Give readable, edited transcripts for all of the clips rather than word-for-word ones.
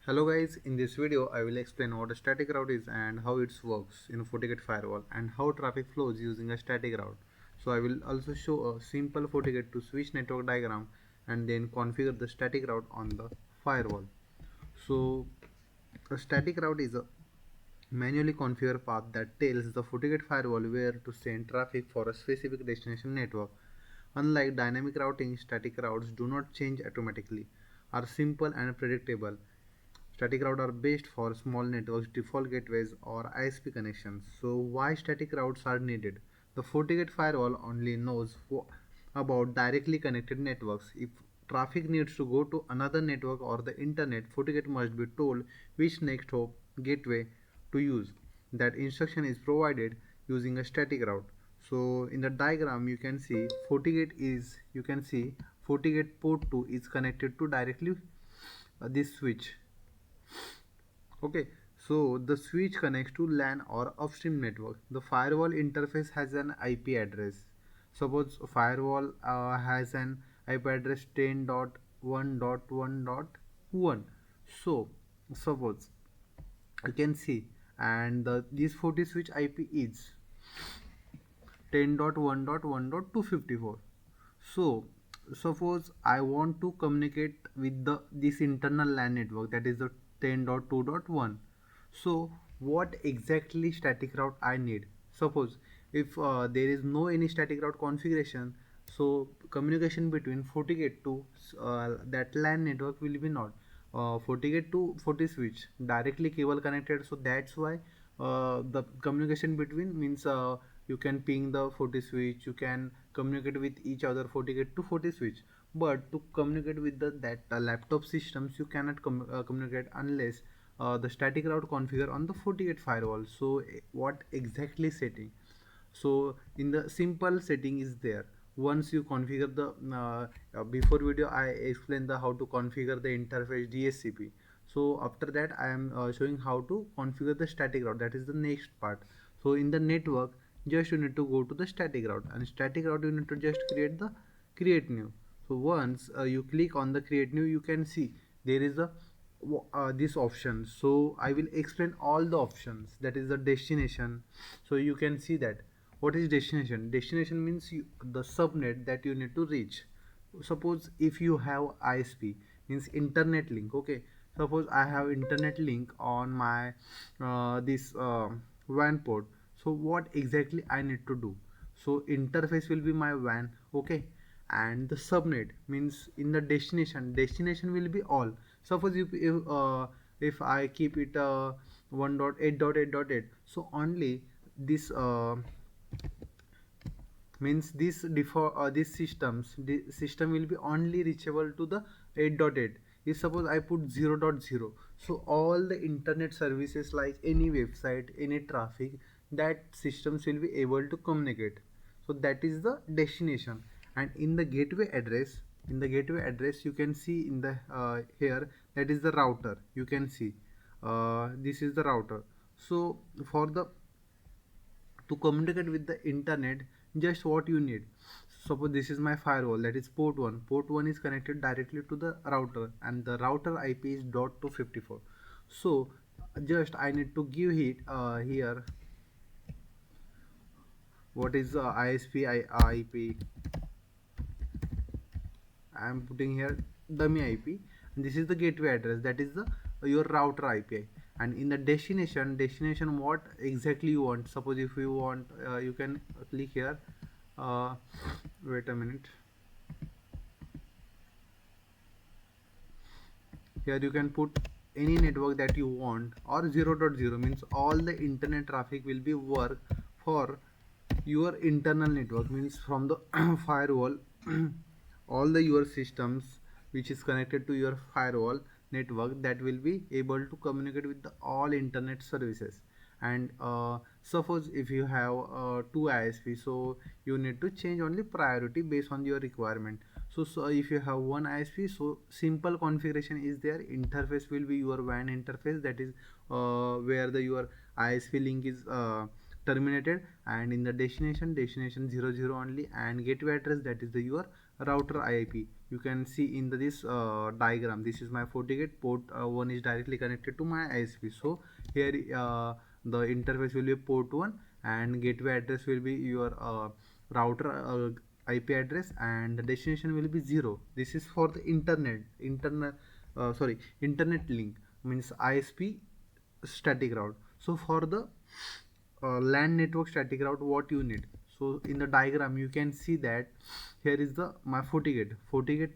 Hello guys, in this video I will explain what a static route is and how it works in a FortiGate firewall and how traffic flows using a static route. So I will also show a simple FortiGate to switch network diagram and then configure the static route on the firewall. So a static route is a manually configured path that tells the FortiGate firewall where to send traffic for a specific destination network. Unlike dynamic routing, static routes do not change automatically, are simple and predictable. Static routes are best for small networks, default gateways, or ISP connections. So, why static routes are needed? The FortiGate firewall only knows about directly connected networks. If traffic needs to go to another network or the internet, FortiGate must be told which next hop gateway to use. That instruction is provided using a static route. So, in the diagram, you can see FortiGate port 2 is connected to directly this switch. Okay, so the switch connects to LAN or upstream network. The firewall interface has an IP address. Suppose firewall has an IP address 10.1.1.1. So suppose I can see, and this 40 switch IP is 10.1.1.254. So suppose I want to communicate with the this internal LAN network, that is the 10.2.1. So what exactly static route I need? Suppose if there is no any static route configuration, so communication between FortiGate to that LAN network will be not FortiGate to Forti switch directly cable connected. So that's why the communication between means you can ping the Forti switch, you can communicate with each other FortiGate to Forti switch. But to communicate with that laptop systems, you cannot communicate unless the static route configure on the FortiGate firewall. So what exactly setting? So in the simple setting is there. Once you configure the before video I explained the how to configure the interface DSCP. So after that I am showing how to configure the static route, that is the next part. So in the network, just you need to go to the static route, and static route you need to just create new. So once you click on the create new, you can see there is a this option. So I will explain all the options. That is the destination. So you can see that what is destination. Destination means the subnet that you need to reach. Suppose if you have ISP, means internet link. Okay, suppose I have internet link on my this WAN port. So what exactly I need to do? So interface will be my WAN. Okay, and the subnet means in the destination will be all. Suppose if I keep it 1.8.8.8, so only this means this system will be only reachable to the 8.8. If suppose I put 0.0, so all the internet services like any website, any traffic, that systems will be able to communicate. So that is the destination. And in the gateway address you can see in the here, that is the router. You can see this is the router. So for the to communicate with the internet, just what you need, suppose this is my firewall, that is port 1 is connected directly to the router, and the router IP is .254. So just I need to give it here what is ISP IP. I am putting here dummy IP, and this is the gateway address, that is the your router IP. And in the destination what exactly you want. Suppose if you want you can click here uh, wait a minute. Here you can put any network that you want, or 0.0 means all the internet traffic will be work for your internal network, means from the firewall. All the your systems which is connected to your firewall network, that will be able to communicate with the all internet services. And suppose if you have two ISP, so you need to change only priority based on your requirement. So if you have one ISP, so simple configuration is there. Interface will be your WAN interface, that is where the your ISP link is terminated, and in the destination 00 only, and gateway address, that is the your router IP. you can see in this diagram, this is my FortiGate. Port 1 is directly connected to my ISP. So here the interface will be port 1 and gateway address will be your router IP address, and the destination will be 0. This is for the internet link, means ISP static route. So for the LAN network static route, what you need? So in the diagram you can see that here is the my FortiGate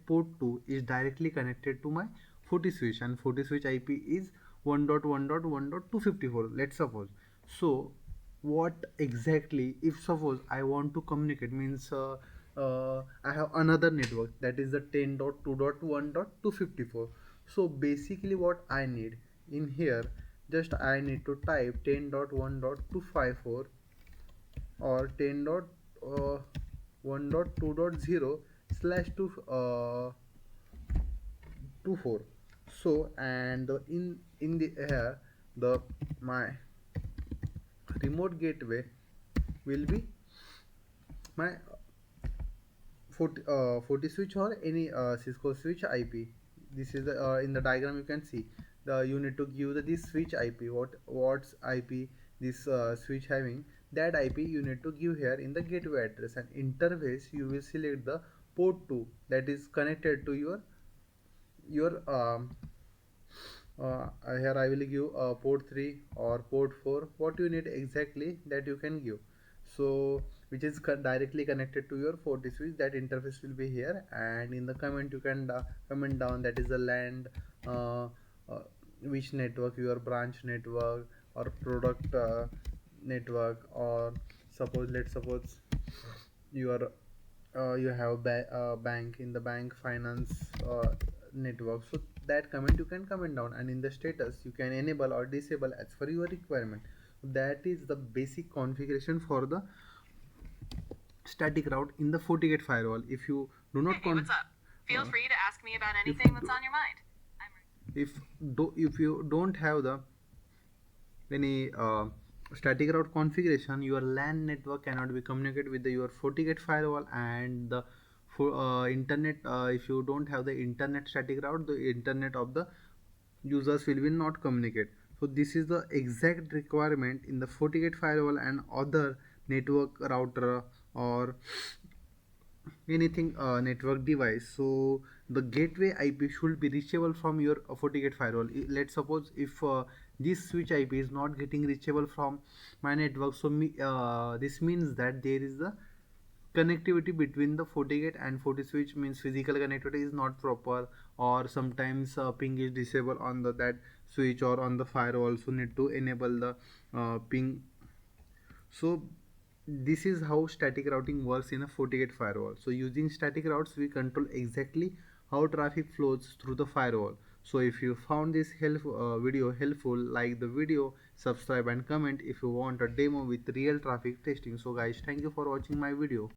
port 2 is directly connected to my FortiSwitch, and FortiSwitch IP is 1.1.1.254, let's suppose. So what exactly, if suppose I want to communicate, means I have another network, that is the 10.2.1.254. So basically what I need in here, just I need to type 10.1.254 or 10.1.2.0 slash 24. So and in the here the my remote gateway will be my 40 switch or any Cisco switch IP. This is the in the diagram you can see the you need to give this switch IP, what's IP this switch having, that IP you need to give here in the gateway address, and interface you will select the port 2 that is connected to your here I will give port 3 or port 4, what you need exactly that you can give. So which is directly connected to your FortiSwitch, switch, that interface will be here, and in the comment you can comment down that is the land, uh, uh, which network, your branch network or product network, or let's suppose your you have bank, in the bank finance network. So that comment you can comment down, and in the status you can enable or disable as per your requirement. That is the basic configuration for the static route in the FortiGate firewall. If you do not Hey, what's up? Feel free to ask me about anything that's on your mind. if you don't have the any static route configuration, your LAN network cannot be communicated with your FortiGate firewall, and the for internet, if you don't have the internet static route, the internet of the users will not communicate. So this is the exact requirement in the FortiGate firewall and other network router or anything network device. So the gateway IP should be reachable from your FortiGate firewall. Let's suppose if this switch IP is not getting reachable from my network, so this means that there is the connectivity between the FortiGate and FortiSwitch, means physical connectivity is not proper, or sometimes ping is disabled on the that switch or on the firewall, so need to enable the ping. So this is how static routing works in a FortiGate firewall. So using static routes we control exactly how traffic flows through the firewall. So if you found this video helpful, like the video, subscribe and comment if you want a demo with real traffic testing. So guys, thank you for watching my video.